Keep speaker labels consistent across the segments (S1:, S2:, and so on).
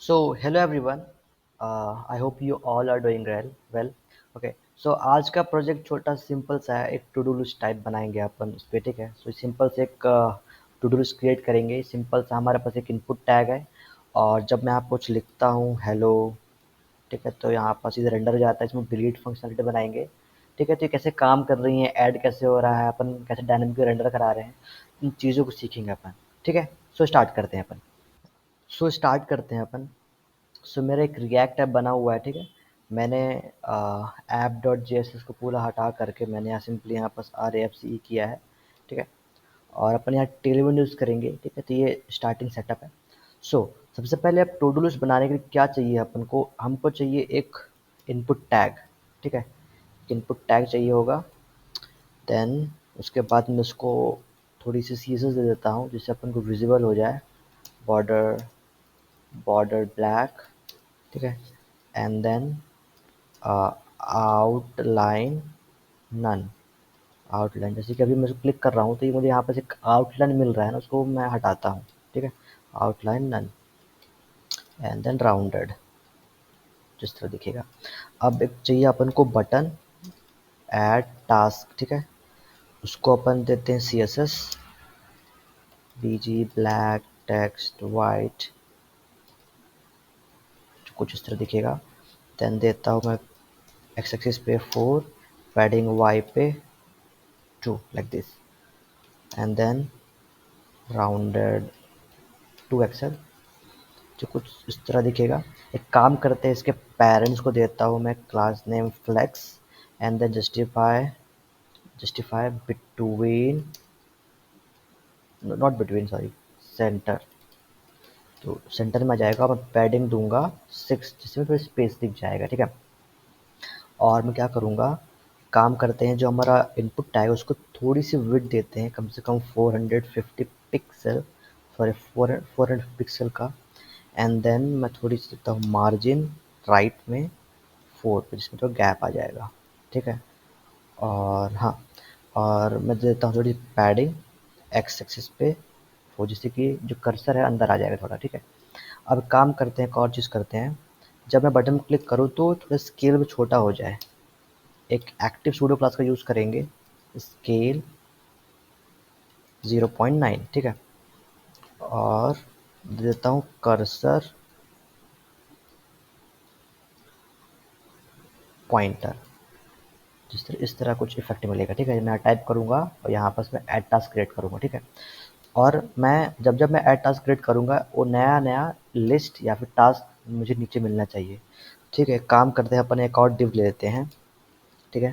S1: Hello everyone. I hope you all are doing well. Okay. आज का project छोटा simple सा है, एक टू डू लिस्ट टाइप बनाएंगे अपन उस पे, ठीक है। सिंपल से एक टू डू लिस्ट क्रिएट करेंगे। सिंपल सा हमारे पास एक इनपुट टैग है, और जब मैं आप कुछ लिखता हूँ हेलो, ठीक है, तो यहाँ पर सीधे रेंडर हो जाता है। इसमें डिलीट फंक्शनलिटी बनाएंगे, ठीक है। तो ये कैसे काम कर रही है, ऐड कैसे हो रहा है, अपन कैसे डायनेमिक रेंडर करा रहे हैं, इन चीज़ों को सीखेंगे अपन, ठीक है। स्टार्ट करते हैं अपन। मेरा एक रिएक्ट ऐप बना हुआ है, ठीक है। मैंने app dot J S S को पूरा हटा करके मैंने यहाँ सिंपली यहाँ पास आर ए एफ सी ई किया है, ठीक है। और अपन यहाँ टेलविंड यूज़ करेंगे, ठीक है। तो ये स्टार्टिंग सेटअप है। सबसे पहले अब टू डू लिस्ट बनाने के लिए क्या चाहिए अपन को, हमको चाहिए एक इनपुट टैग, ठीक है। इनपुट टैग चाहिए होगा। देन उसके बाद मैं उसको थोड़ी सी सीजन दे देता हूँ जिससे अपन को विजिबल हो जाए। बॉर्डर बॉर्डर ब्लैक, ठीक है। And then outline none. Outline जैसे कि अभी मैं इसको क्लिक कर रहा हूँ तो ये मुझे यहाँ पर एक आउटलाइन मिल रहा है ना, उसको मैं हटाता हूँ, ठीक है। Outline none and then rounded, जिस तरह दिखेगा। अब एक चाहिए अपन को बटन ऐड टास्क, ठीक है। उसको अपन देते हैं सी एस एस बीजी ब्लैक टेक्स्ट वाइट, कुछ इस तरह दिखेगा। देन देता हूँ मैं एक्स एक्सिस पे 4, पैडिंग वाई पे 2, like this. And then rounded 2 XL, जो कुछ इस तरह दिखेगा। एक काम करते हैं, इसके पेरेंट्स को देता हूँ मैं class name flex and then justify between, not between, sorry, centre. तो सेंटर में आ जाएगा। मैं पैडिंग दूंगा 6, जिसमें फिर स्पेस दिख जाएगा, ठीक है। और मैं क्या करूँगा, काम करते हैं, जो हमारा इनपुट टैग है उसको थोड़ी सी विड्थ देते हैं, कम से कम 450 पिक्सल, सॉरी 400 पिक्सल का। एंड देन मैं थोड़ी सी देता हूँ मार्जिन राइट में 4 पे, जिसमें तो गैप आ जाएगा, ठीक है। और हाँ, और मैं देता हूँ थोड़ी पैडिंग एक्स एक्सिस पे 4, जिससे कि जो कर्सर है अंदर आ जाएगा थोड़ा, ठीक है। अब काम करते हैं, एक और चीज़ करते हैं। जब मैं बटन क्लिक करूँ तो थोड़ा स्केल में छोटा हो जाए। एक एक्टिव सूडो क्लास का यूज़ करेंगे, स्केल 0.9, ठीक है। और दे देता हूँ कर्सर पॉइंटर, इस तरह कुछ इफेक्ट मिलेगा, ठीक है। मैं टाइप करूँगा और यहाँ पर मैं ऐड टास्क क्रिएट करूँगा, ठीक है। और मैं जब मैं ऐड टास्क क्रिएट करूँगा वो नया नया लिस्ट या फिर टास्क मुझे नीचे मिलना चाहिए, ठीक है। काम करते हैं, अपन एक और डिव ले लेते हैं, ठीक है।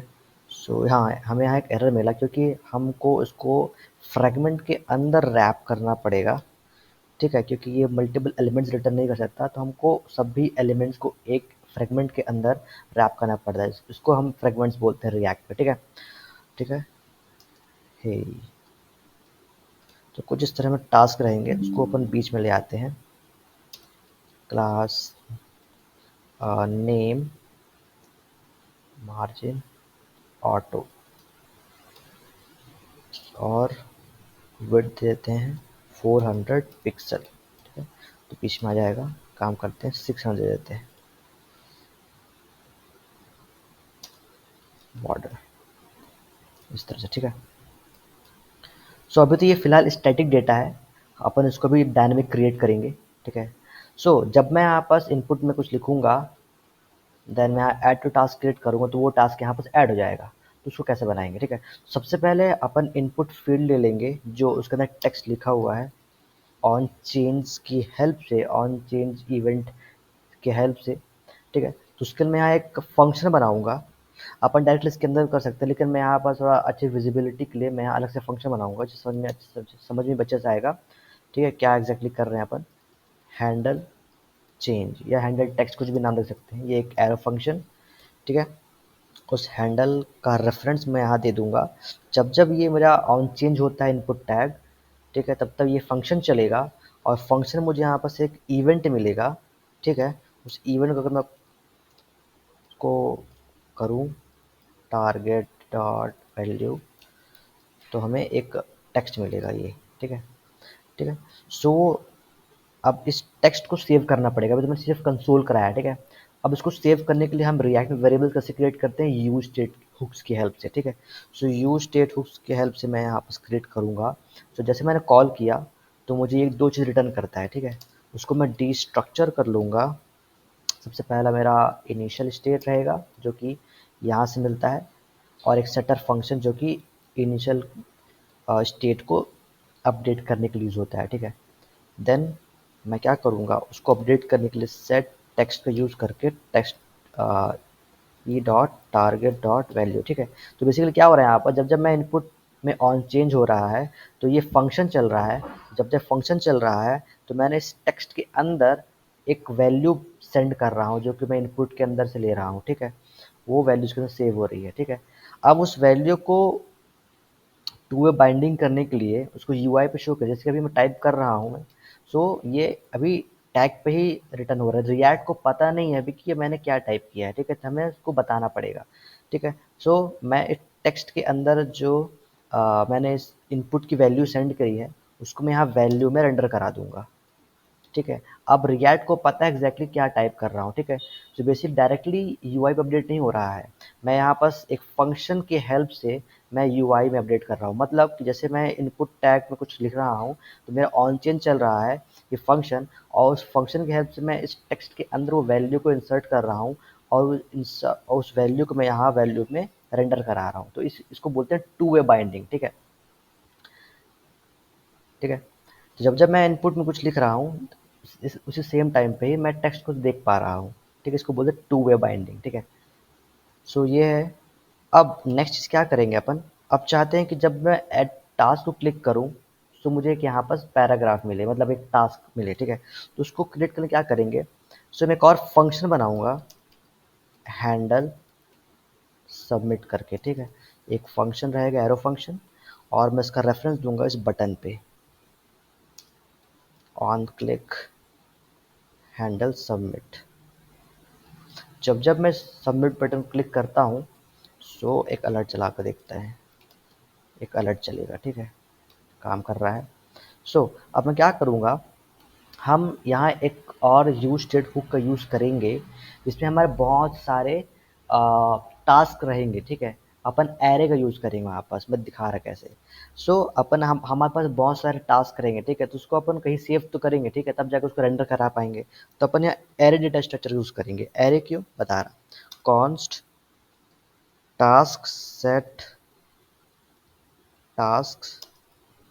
S1: हाँ, हमें यहाँ एक एरर मिला क्योंकि हमको इसको फ्रेगमेंट के अंदर रैप करना पड़ेगा, ठीक है। क्योंकि ये मल्टीपल एलिमेंट्स रिटर्न नहीं कर सकता, तो हमको सभी एलिमेंट्स को एक फ्रेगमेंट के अंदर रैप करना पड़ता है। इसको हम फ्रेगमेंट्स बोलते हैं रिएक्ट पे, ठीक है। ठीक है। हे, तो कुछ इस तरह में टास्क रहेंगे, उसको अपन बीच में ले आते हैं। क्लास नेम मार्जिन ऑटो, और विड्थ देते हैं 400 पिक्सल, ठीक है। तो बीच में आ जाएगा। काम करते हैं 600 दे देते हैं। बॉर्डर इस तरह से, ठीक है। अभी तो ये फिलहाल स्टैटिक डेटा है, अपन इसको भी डायनेमिक क्रिएट करेंगे, ठीक है। जब मैं यहाँ पास इनपुट में कुछ लिखूंगा, देन मैं ऐड टू टास्क क्रिएट करूंगा तो वो टास्क यहाँ पास ऐड हो जाएगा। तो उसको कैसे बनाएंगे, ठीक है। सबसे पहले अपन इनपुट फील्ड ले लेंगे जो उसके अंदर टेक्स्ट लिखा हुआ है, ऑन चेंज की हेल्प से, ऑन चेंज इवेंट की हेल्प से, ठीक है। तो उसके लिए मैं यहाँ एक फंक्शन बनाऊंगा। अपन डायरेक्टली इसके अंदर कर सकते हैं, लेकिन मैं यहाँ पर थोड़ा अच्छी विजिबिलिटी के लिए मैं यहाँ अलग से फंक्शन बनाऊंगा जो समझ में बच्चे से आएगा, ठीक है। क्या एग्जैक्टली कर रहे हैं अपन, हैंडल चेंज या हैंडल टेक्स्ट, कुछ भी नाम दे सकते हैं। ये एक एरो फंक्शन, ठीक है। उस हैंडल का रेफरेंस मैं यहाँ दे दूंगा। जब जब ये मेरा ऑन चेंज होता है इनपुट टैग, ठीक है, तब तब ये फंक्शन चलेगा। और फंक्शन मुझे यहाँ पर से एक इवेंट मिलेगा, ठीक है। उस इवेंट को अगर मैं को करूँ टारगेट डॉट वैल्यू, तो हमें एक टेक्स्ट मिलेगा ये, ठीक है। ठीक है। सो अब इस टेक्स्ट को सेव करना पड़ेगा। अभी तो मैंने सिर्फ कंसोल कराया है, ठीक है। अब इसको सेव करने के लिए हम रिएक्ट में वेरिएबल कैसे क्रिएट करते हैं, यूज स्टेट हुक्स की हेल्प से, ठीक है। सो यूज स्टेट हुक्स की हेल्प से मैं यहाँ पर क्रिएट करूँगा। तो जैसे मैंने कॉल किया तो मुझे ये दो चीज़ रिटर्न करता है, ठीक है। उसको मैं डिस्ट्रक्चर कर लूँगा। सबसे पहला मेरा इनिशियल स्टेट रहेगा जो कि यहाँ से मिलता है, और एक सेटर फंक्शन जो कि इनिशियल स्टेट को अपडेट करने के लिए यूज़ होता है, ठीक है। देन मैं क्या करूँगा, उसको अपडेट करने के लिए सेट टेक्स्ट का यूज़ करके text E dot target dot value, ठीक है। तो बेसिकली क्या हो रहा है यहाँ पर, जब जब मैं इनपुट में ऑन चेंज हो रहा है तो ये फंक्शन चल रहा है। जब जब फंक्शन चल रहा है तो मैंने इस टेक्स्ट के अंदर एक वैल्यू सेंड कर रहा हूँ जो कि मैं इनपुट के अंदर से ले रहा हूँ, ठीक है। वो वैल्यू उसके अंदर सेव हो रही है, ठीक है। अब उस वैल्यू को टू वे बाइंडिंग करने के लिए उसको यूआई पे शो करें, जैसे कि अभी मैं टाइप कर रहा हूँ मैं। सो ये अभी टैग पे ही रिटर्न हो रहा है। रिएक्ट को पता नहीं है अभी कि ये मैंने क्या टाइप किया है, ठीक है। तो हमें उसको बताना पड़ेगा, ठीक है। सो मैं इस टेक्स्ट के अंदर जो मैंने इस इनपुट की वैल्यू सेंड करी है उसको मैं यहाँ वैल्यू में रेंडर करा दूंगा, ठीक है। अब रिएक्ट को पता है एग्जैक्टली क्या टाइप कर रहा हूँ, ठीक है। तो बेसिक डायरेक्टली यूआई पे अपडेट नहीं हो रहा है, मैं यहाँ पास एक फंक्शन के हेल्प से मैं यूआई में अपडेट कर रहा हूँ। मतलब कि जैसे मैं इनपुट टैग में कुछ लिख रहा हूँ तो मेरा ऑन चेंज चल रहा है ये फंक्शन, और उस फंक्शन की हेल्प से मैं इस टेक्स्ट के अंदर वो वैल्यू को इंसर्ट कर रहा हूँ, और उस वैल्यू को मैं यहाँ वैल्यू में रेंडर करा रहा हूँ। तो इसको बोलते हैं टू वे बाइंडिंग, ठीक है, ठीक है। तो जब जब मैं इनपुट में कुछ लिख रहा हूँ उसी सेम टाइम पे ही मैं टेक्स्ट को देख पा रहा हूँ, ठीक है। इसको बोलते हैं टू वे बाइंडिंग, ठीक है। सो ये है। अब नेक्स्ट चीज़ क्या करेंगे अपन, अब चाहते हैं कि जब मैं एड टास्क को क्लिक करूँ तो मुझे एक यहाँ पर पैराग्राफ मिले, मतलब एक टास्क मिले, ठीक है। तो उसको क्रिएट करने क्या करेंगे, सो मैं एक और फंक्शन बनाऊंगा हैंडल सबमिट करके, ठीक है। एक फंक्शन रहेगा एरो फंक्शन, और मैं इसका रेफरेंस दूंगा इस बटन पे, ऑन क्लिक हैंडल सबमिट। जब जब मैं सबमिट बटन क्लिक करता हूँ सो एक अलर्ट चला कर देखता है, एक अलर्ट चलेगा, ठीक है, काम कर रहा है। सो अब मैं क्या करूँगा, हम यहाँ एक और यूज स्टेट हुक का यूज़ करेंगे जिसमें हमारे बहुत सारे टास्क रहेंगे, ठीक है। अपन एरे का यूज़ करेंगे वहाँ पास, मैं दिखा रहा कैसे। सो अपन हम हमारे पास बहुत सारे टास्क रहेंगे, ठीक है। तो उसको अपन कहीं सेव तो करेंगे, ठीक है, तब जाकर उसको रेंडर करा पाएंगे। तो अपन यहाँ एरे डेटा स्ट्रक्चर यूज़ करेंगे। एरे क्यों बता रहा, const task set task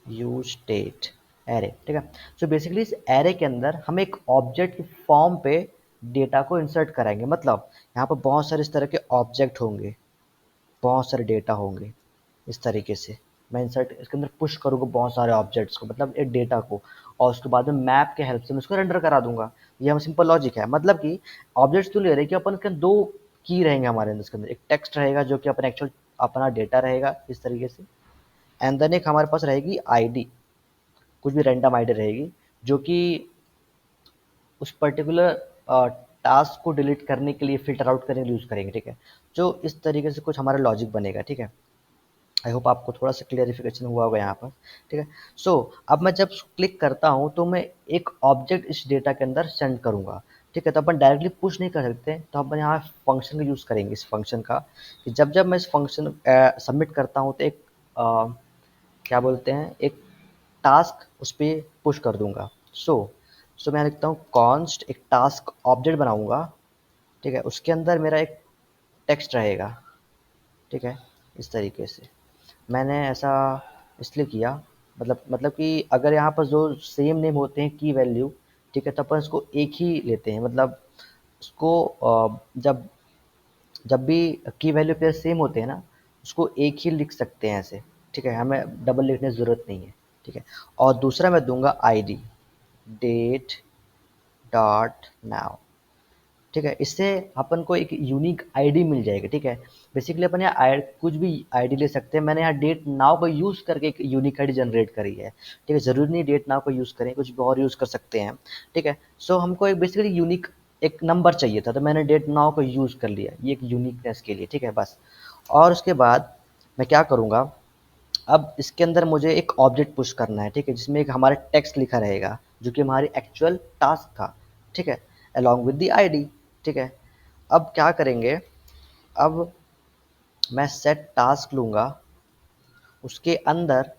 S1: use state array, ठीक है। सो बेसिकली इस एरे के अंदर हम एक ऑब्जेक्ट के फॉर्म पे डेटा को इंसर्ट कराएंगे। मतलब यहाँ पर बहुत सारे इस तरह के ऑब्जेक्ट होंगे, बहुत सारे डेटा होंगे इस तरीके से। मैं इंसर्ट इसके अंदर पुश करूँगा बहुत सारे ऑब्जेक्ट्स को, मतलब एक डेटा को, और उसके बाद में मैप के हेल्प से मैं उसको रेंडर करा दूंगा। ये हम सिंपल लॉजिक है। मतलब कि ऑब्जेक्ट्स तो ले रहे कि अपन इसके दो की रहेंगे हमारे अंदर, इसके अंदर एक टेक्स्ट रहेगा जो कि अपन एक्चुअल अपना डेटा रहेगा इस तरीके से, एंड देन एक हमारे पास रहेगी आईडी, कुछ भी रैंडम आईडी रहेगी जो कि उस पर्टिकुलर टास्क को डिलीट करने के लिए, फिल्टर आउट करने के लिए यूज़ करेंगे, ठीक है। जो इस तरीके से कुछ हमारा लॉजिक बनेगा, ठीक है। आई होप आपको थोड़ा सा क्लियरिफिकेशन हुआ होगा यहाँ पर, ठीक है। सो अब मैं जब क्लिक करता हूँ तो मैं एक ऑब्जेक्ट इस डेटा के अंदर सेंड करूँगा, ठीक है। तो अपन डायरेक्टली पुश नहीं कर सकते, तो अपन यहाँ फंक्शन का यूज़ करेंगे, इस फंक्शन का, कि जब जब मैं इस फंक्शन सबमिट करता हूँ तो एक क्या बोलते हैं, एक टास्क उस पर पुश कर दूंगा। सो मैं लिखता हूँ कॉन्स्ट एक टास्क ऑब्जेक्ट बनाऊंगा, ठीक है। उसके अंदर मेरा एक टेक्स्ट रहेगा, ठीक है, इस तरीके से। मैंने ऐसा इसलिए किया, मतलब कि अगर यहाँ पर जो सेम नेम होते हैं की वैल्यू, ठीक है, तो अपन इसको एक ही लेते हैं। मतलब उसको जब जब भी की वैल्यू पेयर सेम होते हैं ना, उसको एक ही लिख सकते हैं ऐसे, ठीक है, हमें डबल लिखने की ज़रूरत नहीं है, ठीक है। और दूसरा मैं दूंगा आईडी, डेट डॉट नाउ, ठीक है। इससे अपन को एक यूनिक आईडी मिल जाएगी, ठीक है। बेसिकली अपन यहाँ कुछ भी आईडी ले सकते हैं। मैंने यहाँ डेट नाउ का यूज़ करके एक यूनिक आईडी जनरेट करी है, ठीक है। ज़रूरी नहीं डेट नाउ का यूज़ करें, कुछ भी और यूज़ कर सकते हैं, ठीक है। सो हमको एक बेसिकली यूनिक एक नंबर चाहिए था, तो मैंने डेट नाउ का यूज़ कर लिया, ये एक यूनिकनेस के लिए, ठीक है, बस। और उसके बाद मैं क्या करूँगा, अब इसके अंदर मुझे एक ऑब्जेक्ट पुश करना है, ठीक है, जिसमें एक हमारा टेक्स्ट लिखा रहेगा, जो कि हमारी एक्चुअल टास्क था, ठीक है, अलॉन्ग विद द आईडी, ठीक है। अब क्या करेंगे, अब मैं सेट टास्क लूँगा, उसके अंदर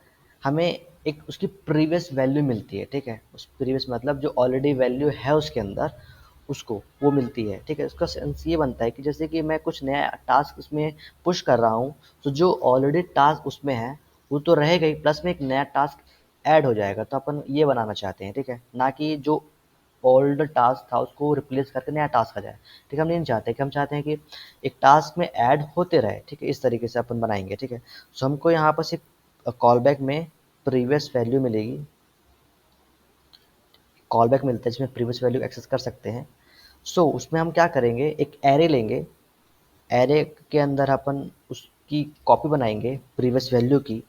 S1: हमें एक उसकी प्रीवियस वैल्यू मिलती है, ठीक है। उस प्रीवियस मतलब जो ऑलरेडी वैल्यू है उसके अंदर, उसको वो मिलती है, ठीक है। उसका सेंस ये बनता है कि जैसे कि मैं कुछ नया टास्क उसमें पुश कर रहा हूँ, तो जो ऑलरेडी टास्क उसमें है वो तो रहेगा ही, प्लस में एक नया टास्क ऐड हो जाएगा। तो अपन ये बनाना चाहते हैं, ठीक है, ना कि जो ओल्ड टास्क था उसको रिप्लेस करके नया टास्क आ जाए, ठीक है। हम नहीं चाहते कि हम चाहते हैं कि एक टास्क में ऐड होते रहे, ठीक है। इस तरीके से अपन बनाएंगे, ठीक है। सो हमको यहाँ पर एक कॉल बैक में प्रीवियस वैल्यू मिलेगी, कॉल बैक मिलता है जिसमें प्रीवियस वैल्यू एक्सेस कर सकते हैं। सो उसमें हम क्या करेंगे, एक एरे लेंगे, एरे के अंदर अपन उसकी कॉपी बनाएंगे प्रीवियस वैल्यू की,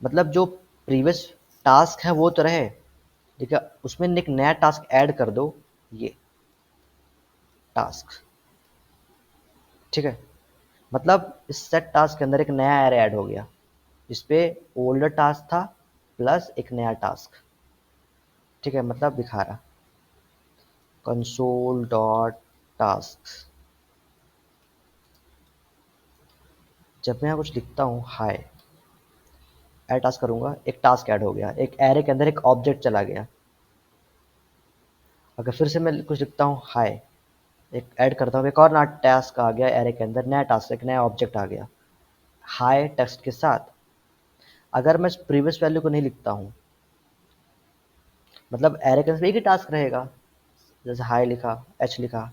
S1: मतलब जो प्रीवियस टास्क है वो तो रहे, ठीक है, उसमें एक नया टास्क ऐड कर दो, ये टास्क, ठीक है। मतलब इस सेट टास्क के अंदर एक नया एरे ऐड हो गया, जिसपे ओल्डर टास्क था प्लस एक नया टास्क, ठीक है। मतलब दिखा रहा कंसोल डॉट टास्क, जब मैं यहाँ कुछ लिखता हूँ हाय, ऐड टास्क करूँगा, एक टास्क ऐड हो गया, एक एरे के अंदर एक ऑब्जेक्ट चला गया। अगर फिर से मैं कुछ लिखता हूँ हाय, एक ऐड करता हूँ, एक और नया टास्क आ गया एरे के अंदर, नया टास्क, एक नया ऑब्जेक्ट आ गया हाय टेक्स्ट के साथ। अगर मैं प्रीवियस वैल्यू को नहीं लिखता हूँ, मतलब एरे के अंदर एक ही टास्क रहेगा, जैसे हाय लिखा, एच लिखा,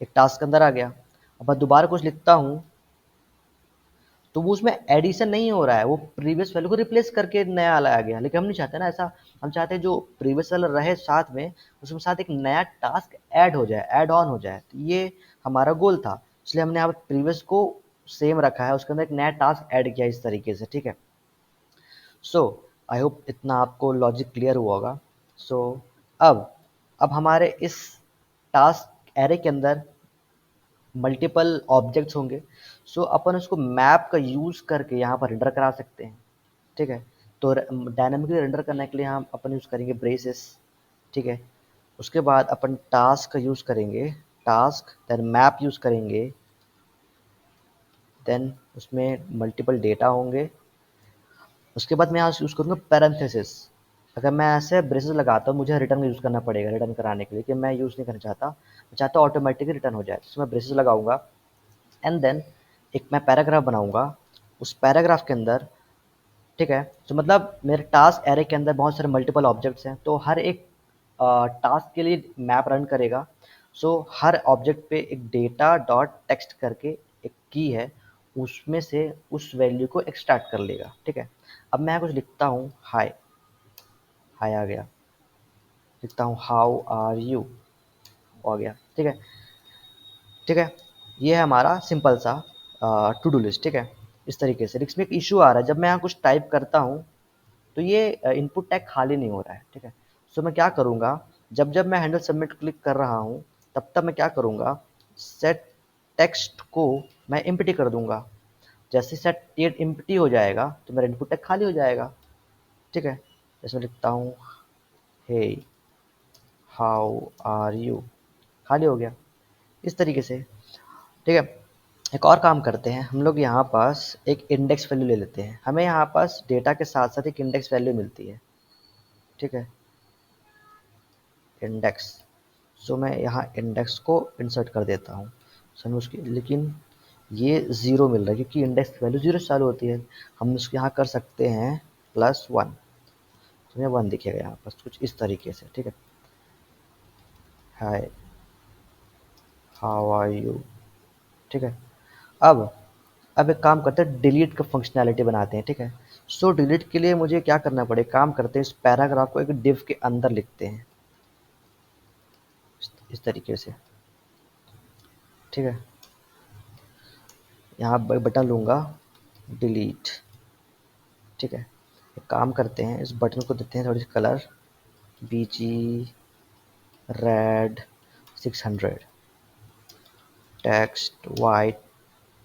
S1: एक टास्क के अंदर आ गया। अब मैं दोबारा कुछ लिखता हूँ तो वो उसमें एडिशन नहीं हो रहा है, वो प्रीवियस वैल्यू को रिप्लेस करके नया लाया गया। लेकिन हम नहीं चाहते ना ऐसा, हम चाहते हैं जो प्रीवियस वाला रहे साथ में, उसमें साथ एक नया टास्क ऐड हो जाए, ऐड ऑन हो जाए। तो ये हमारा गोल था, इसलिए हमने यहाँ पर प्रीवियस को सेम रखा है, उसके अंदर एक नया टास्क ऐड किया इस तरीके से, ठीक है। सो आई होप इतना आपको लॉजिक क्लियर हुआ होगा। सो अब अब हमारे इस टास्क एरे के अंदर मल्टीपल ऑब्जेक्ट्स होंगे। सो अपन उसको मैप का यूज़ करके यहाँ पर रेंडर करा सकते हैं, ठीक है। तो डायनामिकली रेंडर करने के लिए हम अपन यूज़ करेंगे ब्रेसेस, ठीक है। उसके बाद अपन टास्क का यूज़ करेंगे, टास्क देन मैप यूज़ करेंगे, देन उसमें मल्टीपल डेटा होंगे। उसके बाद मैं यहाँ यूज़ करूँगा पैरेंथेसिस। अगर मैं ऐसे ब्रेसेस लगाता हूँ, मुझे रिटर्न यूज़ करना पड़ेगा रिटर्न कराने के लिए, कि मैं यूज़ नहीं करना चाहता, मैं चाहता हूँ ऑटोमेटिकली रिटर्न हो जाए, तो मैं ब्रेसेस लगाऊंगा। एंड देन एक मैं पैराग्राफ बनाऊंगा, उस पैराग्राफ के अंदर, ठीक है। तो मतलब मेरे टास्क एरे के अंदर बहुत सारे मल्टीपल ऑब्जेक्ट्स हैं, तो हर एक टास्क के लिए मैप रन करेगा। सो हर ऑब्जेक्ट पे एक डेटा डॉट टेक्स्ट करके एक की है, उसमें से उस वैल्यू को एक्सट्रैक्ट कर लेगा, ठीक है। अब मैं कुछ लिखता हूँ हाय, हाय आ गया, लिखता हूँ हाउ आर यू, आ गया, ठीक है, ठीक है। ये है हमारा सिंपल सा टू डू लिस्ट, ठीक है। इस तरीके से, लेकिन इसमें एक इशू आ रहा है, जब मैं यहाँ कुछ टाइप करता हूँ तो ये इनपुट टैग खाली नहीं हो रहा है, ठीक है। सो मैं क्या करूँगा, जब जब मैं हैंडल सबमिट क्लिक कर रहा हूँ, तब तब मैं क्या करूँगा, सेट टेक्स्ट को मैं एम्प्टी कर दूंगा। जैसे सेट ये एम्प्टी हो जाएगा तो मेरा इनपुट टैग खाली हो जाएगा, ठीक है। जैसे मैं लिखता हूँ हे हाउ आर यू, खाली हो गया, इस तरीके से, ठीक है। एक और काम करते हैं, हम लोग यहाँ पास एक इंडेक्स वैल्यू ले लेते हैं, हमें यहाँ पास डेटा के साथ साथ एक इंडेक्स वैल्यू मिलती है, ठीक है, इंडेक्स। सो मैं यहाँ इंडेक्स को इंसर्ट कर देता हूँ, सो उसकी, लेकिन ये ज़ीरो मिल रहा है क्योंकि इंडेक्स वैल्यू ज़ीरो से चालू होती है। हम उसको यहाँ कर सकते हैं +1, तो मैं 1 दिखेगा यहाँ पर कुछ इस तरीके से, ठीक है। हाय हाउ आर यू, ठीक है। अब अब एक काम करते हैं, डिलीट का फंक्शनैलिटी बनाते हैं, ठीक है। सो डिलीट के लिए मुझे क्या करना पड़ेगा, काम करते हैं, इस पैराग्राफ को एक डिव के अंदर लिखते हैं, इस तरीके से, ठीक है। यहाँ बटन लूँगा डिलीट, ठीक है। एक काम करते हैं, इस बटन को देते हैं थोड़ी सी colour, BG red 600, text white,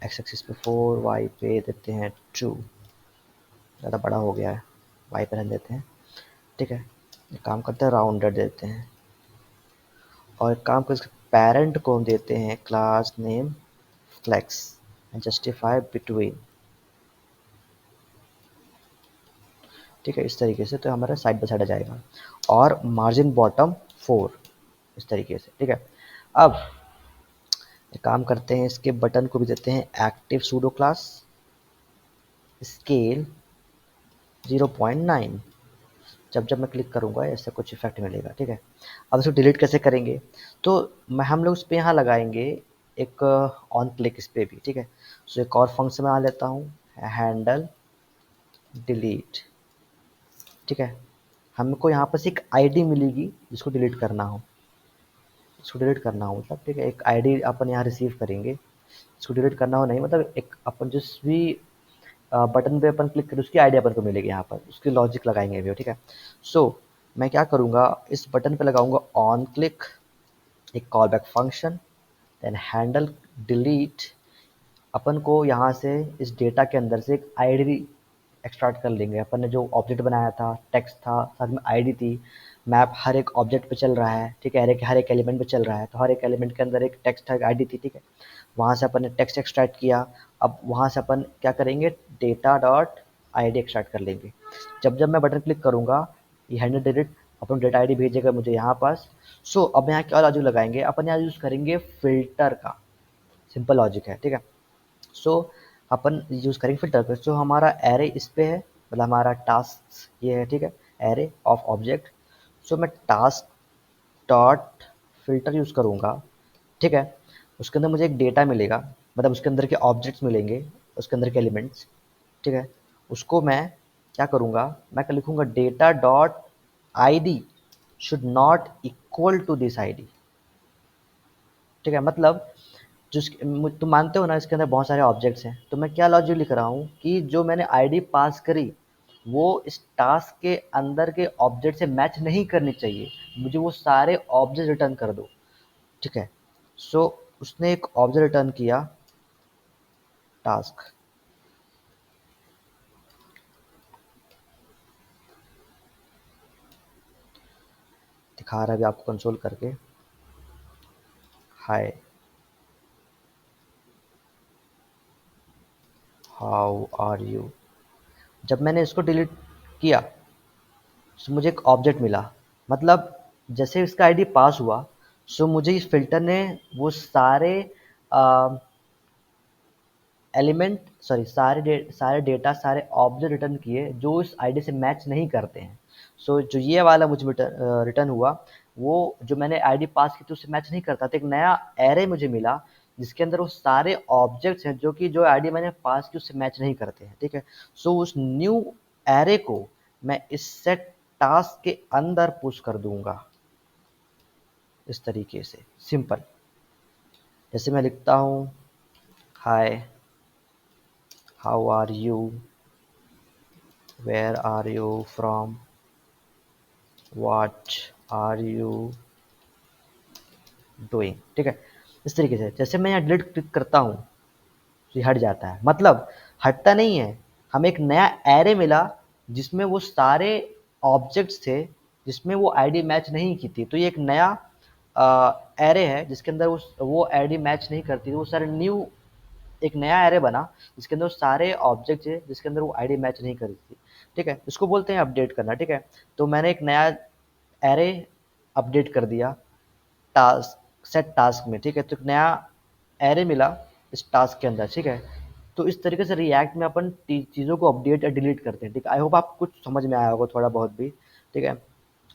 S1: X axis पे 4, वाई पे देते हैं 2, ज़्यादा बड़ा हो गया है, वाई पे रहने देते हैं, ठीक है। एक काम करते हैं राउंडेड देते हैं, और एक काम करते पेरेंट को हम देते हैं class name flex and justify between. ठीक है, इस तरीके से तो हमारा साइड बाय साइड आ जाएगा, और मार्जिन बॉटम 4 इस तरीके से। ठीक है, अब एक काम करते हैं, इसके बटन को भी देते हैं एक्टिव सूडो क्लास स्केल 0.9। जब जब मैं क्लिक करूंगा ऐसा कुछ इफेक्ट मिलेगा। ठीक है, अब इसको डिलीट कैसे करेंगे, तो मैं हम लोग इस पर यहाँ लगाएंगे एक ऑन क्लिक इस पर भी। ठीक है, सो एक और फंक्शन बना लेता हूँ, हैंडल डिलीट। ठीक है, हमको यहाँ पर एक आईडी मिलेगी जिसको डिलीट करना हो, इसको डिलीट करना हो मतलब। ठीक है, एक आईडी अपन यहाँ रिसीव करेंगे, इसको डिलीट करना हो नहीं मतलब, एक अपन जिस भी बटन पे अपन क्लिक करें उसकी आईडी अपन को मिलेगी यहाँ पर, उसकी लॉजिक लगाएंगे भी। ठीक है, सो मैं क्या करूँगा, इस बटन पे लगाऊंगा ऑन क्लिक, एक callback function, then handle delete. अपन को यहाँ से इस डेटा के अंदर से एक आईडी एक्सट्रैक्ट कर लेंगे। अपन ने जो ऑब्जेक्ट बनाया था, टेक्स्ट था, साथ में आईडी थी, मैप हर एक ऑब्जेक्ट पे चल रहा है। ठीक है, हर एक एलिमेंट पे चल रहा है, तो हर एक एलिमेंट के अंदर एक टेक्स्ट था, एक आईडी थी। ठीक है, वहाँ से अपन ने टेक्स्ट एक्सट्रैक्ट किया। अब वहाँ से अपन क्या करेंगे, डेटा डॉट आईडी एक्सट्रैक्ट कर लेंगे। जब जब मैं बटन क्लिक करूँगा ये हैंडल डिलीट अपन डेटा आईडी भेजेगा मुझे यहाँ पास। सो अब यहाँ क्या लॉजिक लगाएंगे, अपन यहाँ यूज़ करेंगे फिल्टर का, सिंपल लॉजिक है। ठीक है, सो अपन यूज़ करेंगे फिल्टर का। सो हमारा एरे इस पे है, मतलब हमारा टास्क ये है। ठीक है, एरे ऑफ ऑब्जेक्ट। सो मैं टास्क डॉट फिल्टर यूज़ करूँगा। ठीक है, उसके अंदर मुझे एक डेटा मिलेगा, मतलब उसके अंदर के ऑब्जेक्ट्स मिलेंगे, उसके अंदर के एलिमेंट्स। ठीक है, उसको मैं क्या करूँगा, मैं लिखूँगा data dot I D should not equal to this I D. ठीक है, मतलब तुम मानते हो ना इसके अंदर बहुत सारे ऑब्जेक्ट्स हैं, तो मैं क्या लॉजिक लिख रहा हूँ कि जो मैंने आईडी पास करी वो इस टास्क के अंदर के ऑब्जेक्ट से मैच नहीं करनी चाहिए, मुझे वो सारे ऑब्जेक्ट रिटर्न कर दो। ठीक है, सो उसने एक ऑब्जेक्ट रिटर्न किया टास्क। दिखा रहा है अभी आपको कंसोल करके, हाय हाउ आर यू। जब मैंने इसको डिलीट किया सो मुझे एक ऑब्जेक्ट मिला, मतलब जैसे इसका आईडी पास हुआ सो मुझे इस फिल्टर ने वो सारे एलिमेंट सॉरी सारे डेटा सारे ऑब्जेक्ट रिटर्न किए जो इस आईडी से मैच नहीं करते हैं। सो जो ये वाला मुझे रिटर्न हुआ वो जो मैंने आईडी पास की थी उससे मैच नहीं करता, तो एक नया एरे मुझे मिला जिसके अंदर वो सारे ऑब्जेक्ट्स हैं जो कि जो आईडी मैंने पास की उससे मैच नहीं करते हैं। ठीक है, सो उस न्यू एरे को मैं इस सेट टास्क के अंदर पुश कर दूंगा इस तरीके से, सिंपल। जैसे मैं लिखता हूँ hi how are you, where are you from, what are you doing. ठीक है, इस तरीके से जैसे मैं यहाँ डिलीट क्लिक करता हूँ तो ये हट जाता है, मतलब हटता नहीं है, हमें एक नया एरे मिला जिसमें वो सारे ऑब्जेक्ट्स थे जिसमें वो आईडी मैच नहीं की थी, तो ये एक नया एरे है जिसके अंदर वो आईडी मैच नहीं करती, वो सारे न्यू एक नया एरे बना जिसके अंदर सारे ऑब्जेक्ट है जिसके अंदर वो आईडी मैच नहीं करी थी। ठीक है, इसको बोलते हैं अपडेट करना। ठीक है, तो मैंने एक नया एरे अपडेट कर दिया टास्क सेट टास्क में। ठीक है, तो एक नया एरे मिला इस टास्क के अंदर। ठीक है, तो इस तरीके से रिएक्ट में अपन चीज़ों को अपडेट या डिलीट करते हैं। ठीक है, आई होप आप कुछ समझ में आया होगा थोड़ा बहुत भी। ठीक है,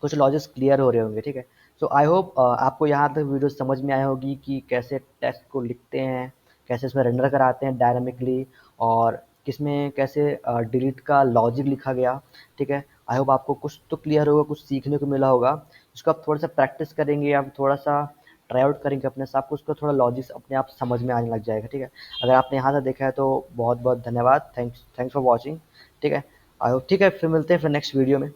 S1: कुछ लॉजिक्स क्लियर हो रहे होंगे। ठीक है, सो आई होप आपको यहाँ तक वीडियो समझ में आई होगी कि कैसे टेक्स्ट को लिखते हैं, कैसे इसमें रेंडर कराते हैं डायनामिकली, और किसमें कैसे डिलीट का लॉजिक लिखा गया। ठीक है, आई होप आपको कुछ तो क्लियर होगा, कुछ सीखने को मिला होगा। इसको आप थोड़ा सा प्रैक्टिस करेंगे या थोड़ा सा ट्राई आउट करेंगे अपने साथ, आपको उसका थोड़ा लॉजिक्स अपने आप समझ में आने लग जाएगा। ठीक है, अगर आपने यहाँ तक देखा है तो बहुत बहुत धन्यवाद, थैंक्स फॉर वॉचिंग। ठीक है, आई होप, ठीक है, फिर मिलते हैं फिर नेक्स्ट वीडियो में।